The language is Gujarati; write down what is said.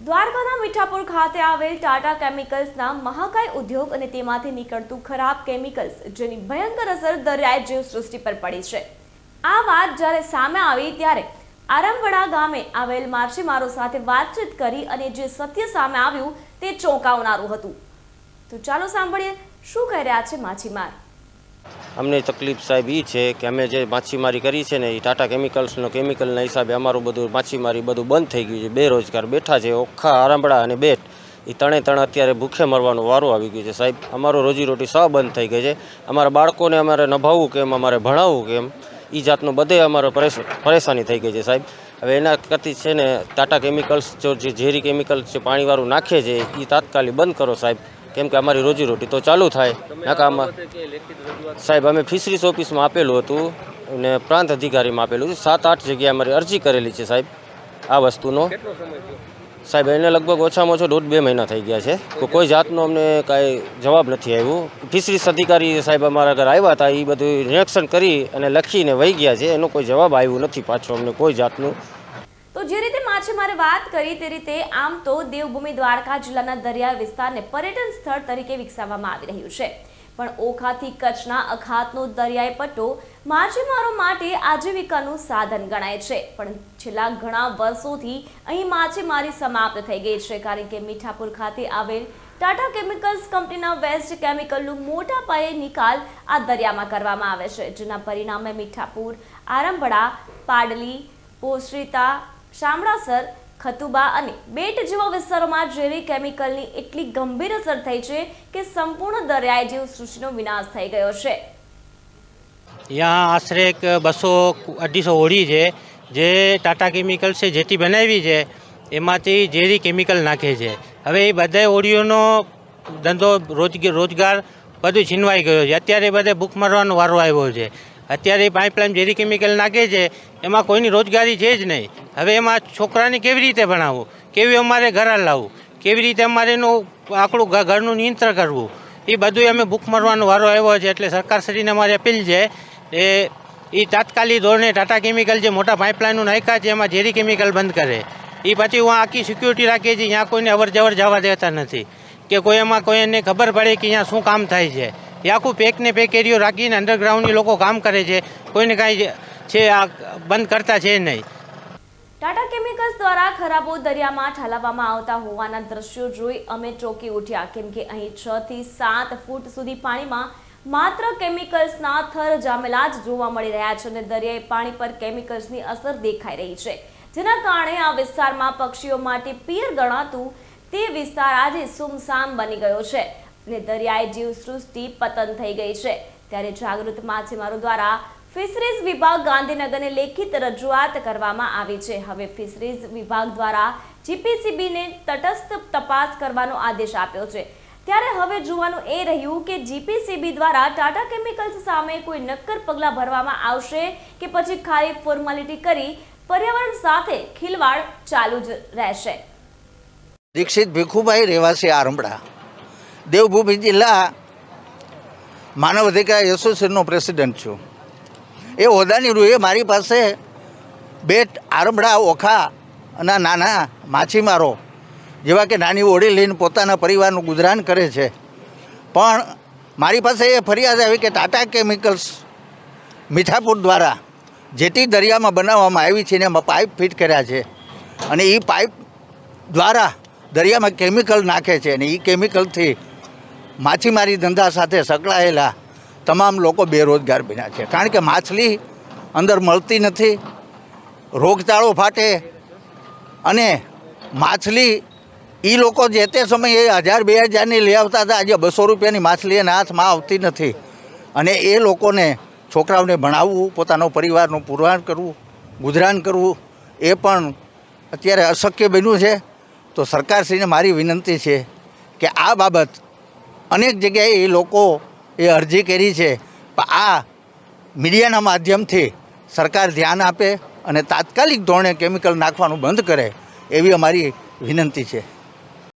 દ્વારકાના મીઠાપુર ખાતે આવેલ ટાટા કેમિકલ્સના મહાકાય ઉદ્યોગ અને તેમાંથી નીકળતું ખરાબ કેમિકલ્સ જેની ભયંકર અસર દરિયાઈ જીવસૃષ્ટિ પર પડી છે। આ વાત જ્યારે સામે આવી ત્યારે આરંભડા ગામે આવેલ માછીમારો સાથે વાતચીત કરી અને જે સત્ય સામે આવ્યું તે ચોંકાવનારું હતું। તો ચાલો સાંભળીએ શું કહી રહ્યા છે માછીમાર। અમને તકલીફ સાહેબ એ છે કે અમે જે માછીમારી કરી છે ને એ ટાટા કેમિકલ્સનો કેમિકલના હિસાબે અમારું બધું માછીમારી બધું બંધ થઈ ગયું છે। બેરોજગાર બેઠા છે। ઓખા, આરંભડા અને બેટ એ ત્રણે અત્યારે ભૂખે મરવાનો વારો આવી ગયો છે સાહેબ। અમારો રોજીરોટી સાવ બંધ થઈ ગઈ છે। અમારા બાળકોને અમારે નભાવવું કેમ, અમારે ભણાવવું કેમ, એ જાતનું બધે અમારો પરેશાની થઈ ગઈ છે સાહેબ। હવે એના કરતી છે ને ટાટા કેમિકલ્સ જે ઝેરી કેમિકલ્સ જે પાણીવાળું નાખે છે એ તાત્કાલિક બંધ કરો સાહેબ, કેમ કે અમારી રોજીરોટી તો ચાલુ થાય। નાકામાં સાહેબ અમે ફિશરીઝ ઓફિસમાં આપેલું હતું અને પ્રાંત અધિકારીમાં આપેલું હતું। 7-8 જગ્યાએ અમારી અરજી કરેલી છે સાહેબ આ વસ્તુનો। સાહેબ એને લગભગ ઓછામાં ઓછો 1.5-2 મહિના થઈ ગયા છે, કોઈ જાતનો અમને કાંઈ જવાબ નથી આવ્યો। ફિશરીઝ અધિકારી સાહેબ અમારા ઘરે આવ્યા હતા, એ બધું નિરીક્ષણ કરી અને લખીને વહી ગયા છે। એનો કોઈ જવાબ આવ્યો નથી પાછો અમને કોઈ જાતનું। તો જે રીતે માછીમારે વાત કરી તે રીતે આમ તો દેવભૂમિ દ્વારકા જિલ્લાના દરિયાઈ વિસ્તારને પર્યટન સ્થળ તરીકે વિકસાવવામાં આવી રહ્યું છે, પણ ઓખાથી કચ્છના અખાતનો દરિયાઈ પટ્ટો માછીમારો માટે આજીવિકાનું સાધન ગણાય છે। પણ છેલ્લા ઘણા વર્ષોથી અહીં માછીમારી સમાપ્ત થઈ ગઈ છે, કારણ કે મીઠાપુર ખાતે આવેલ ટાટા કેમિકલ્સ કંપનીના વેસ્ટ કેમિકલનું મોટા પાયે નિકાલ આ દરિયામાં કરવામાં આવે છે, જેના પરિણામે મીઠાપુર, આરંભડા, પાડલી, પોસરીતા, શામળાસર, ખતુબા અને બેટ જેવા વિસ્તારોમાં ઝેરી કેમિકલની એટલી ગંભીર અસર થઈ છે કે સંપૂર્ણ દરિયાઈ જીવસૃષ્ટિનો વિનાશ થઈ ગયો છે। यहाँ आश्रे 200-250 होड़ी है जे टाटा केमिकल से जेटी बनावी है एमांथी झेरी केमिकल नाखे है। हवे ए बधा होड़ीओनो धंधो रोजगार बधुं छीनवाई गयो छे। अत्यारे बधे भूख मरवानो वारो आव्यो छे। अत्यारे पाइपलाइन झेरी केमिकल नाखे छे एमां कोईनी रोजगारी छे ज नहीं। हवे एमां छोकराने केवी रीते भणावવું, केवी अमारे घरे लावવું, केवी रीते अमारे एनुं आकड़ुं घरनुं नियंत्रण करवुं, એ બધું અમે ભૂખ મરવાનો વારો આવ્યો છે। એટલે સરકારશ્રીને અમારી અપીલ છે એ તાત્કાલિક ધોરણે ટાટા કેમિકલ જે મોટા પાઇપલાઇનો નાખ્યા છે એમાં ઝેરી કેમિકલ બંધ કરે। એ પછી હું આખી સિક્યુરિટી રાખીએ છીએ, ત્યાં કોઈને અવર જવર જવા દેતા નથી કે કોઈ એમાં કોઈને ખબર પડે કે અહીંયા શું કામ થાય છે। એ આખું પેકને પેક એરિયો રાખીને અંડરગ્રાઉન્ડની લોકો કામ કરે છે, કોઈને કાંઈ છે આ બંધ કરતા છે નહીં। ટાટા કેમિકલ્સ દ્વારા ખરાબો દરિયામાં ઠાલવવામાં આવતા હોવાના દ્રશ્યો જોઈ અમે ચોંકી ઉઠ્યા, કેમ કે અહીં 6 થી 7 ફૂટ સુધી પાણીમાં માત્ર કેમિકલ્સના થર જામેલા જ જોવા મળી રહ્યા છે અને દરિયાઈ પાણી પર કેમિકલ્સની અસર દેખાઈ રહી છે, જેના કારણે આ વિસ્તારમાં પક્ષીઓ માટે પિયર ગણાતું તે વિસ્તાર આજે સુમસામ બની ગયો છે અને દરિયાઈ જીવસૃષ્ટિ પતન થઈ ગઈ છે। ત્યારે જાગૃત માછીમારો દ્વારા ફિશરીઝ વિભાગ ગાંધીનગરને લેખિત રજૂઆત કરવામાં આવી છે। હવે ફિશરીઝ વિભાગ દ્વારા જીપીસીબીને તટસ્થ તપાસ કરવાનો આદેશ આપ્યો છે। ત્યારે હવે જોવાનું એ રહ્યું કે જીપીસીબી દ્વારા ટાટા કેમિકલ્સ સામે કોઈ નક્કર પગલાં ભરવામાં આવશે કે પછી ખાલી ફોર્માલિટી કરી પર્યાવરણ સાથે ખિલવાડ ચાલુ જ રહેશે। દીક્ષિત ભીખુભાઈ, રહેવાસી આરંભડા, દેવભૂમિ જિલ્લા માનવ અધિકાર એસોસિએશનનો પ્રેસિડેન્ટ છું। એ હોદ્દાની રૂએ મારી પાસે બેટ, આરંભડા, ઓખા અને નાના માછીમારો જેવા કે નાની હોડી લઈને પોતાના પરિવારનું ગુજરાન કરે છે, પણ મારી પાસે એ ફરિયાદ આવી કે ટાટા કેમિકલ્સ મીઠાપુર દ્વારા જેટી દરિયામાં બનાવવામાં આવી છે ને એમાં પાઇપ ફિટ કર્યા છે અને એ પાઇપ દ્વારા દરિયામાં કેમિકલ નાખે છે અને એ કેમિકલથી માછીમારી ધંધા સાથે સંકળાયેલા તમામ લોકો બેરોજગાર બન્યા છે, કારણ કે માછલી અંદર મળતી નથી, રોગચાળો ફાટે અને માછલી એ લોકો જે તે સમયે 1000-2000ની લઈ આવતા હતા, આજે 200 રૂપિયાની માછલી એના હાથમાં આવતી નથી અને એ લોકોને છોકરાઓને ભણાવવું, પોતાનો પરિવારનું પુરવાર કરવું, ગુજરાન કરવું એ પણ અત્યારે અશક્ય બન્યું છે। તો સરકારશ્રીને મારી વિનંતી છે કે આ બાબત અનેક જગ્યાએ એ લોકો એ અરજી કરી છે, પણ આ મીડિયાના માધ્યમથી સરકાર ધ્યાન આપે અને તાત્કાલિક ધોરણે કેમિકલ નાખવાનું બંધ કરે એવી અમારી વિનંતી છે।